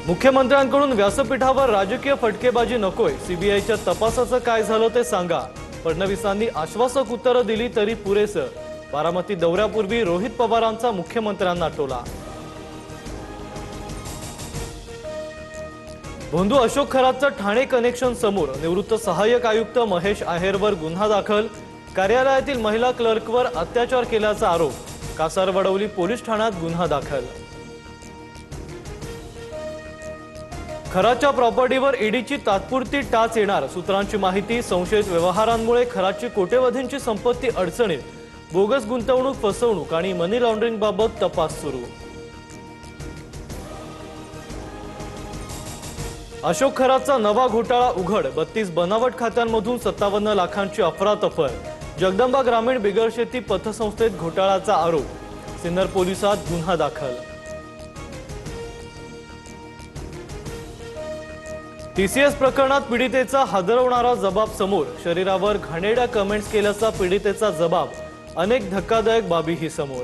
मुख्यमंत्र्यांकडून व्यासपीठावर राजकीय फटकेबाजी नकोय, सीबीआयच्या तपासाचं काय झालं ते सांगा। फडणवीसांनी आश्वासक उत्तरं दिली तरी पुरेसं। बारामती दौऱ्यापूर्वी रोहित पवारांचा मुख्यमंत्र्यांना टोला। भोंदू अशोक खरातचं ठाणे कनेक्शन समोर, निवृत्त सहाय्यक आयुक्त महेश आहेरवर गुन्हा दाखल। कार्यालयातील महिला क्लर्कवर अत्याचार केल्याचा आरोप, कासारवडवली पोलीस ठाण्यात गुन्हा दाखल। खरातच्या प्रॉपर्टीवर ईडीची तात्पुरती टाच येणार, सूत्रांची माहिती। संशयित व्यवहारांमुळे खरातची कोट्यवधींची संपत्ती अडचणीत, बोगस गुंतवणूक, फसवणूक आणि मनी लॉन्ड्रिंग बाबत तपास सुरू। अशोक खरातचा नवा घोटाळा उघड, 32 बनावट खात्यांमधून 57 लाखांची अफरातफर। जगदंबा ग्रामीण बिगरशेती पतसंस्थेत घोटाळ्याचा आरोप, सिन्नर पोलिसात गुन्हा दाखल। टीसीएस प्रकरणात पीडितेचा हादरवणारा जबाब समोर, शरीरावर घाणेरड्या कमेंट्स केल्याचा पीडितेचा जबाब, अनेक धक्कादायक बाबीही समोर।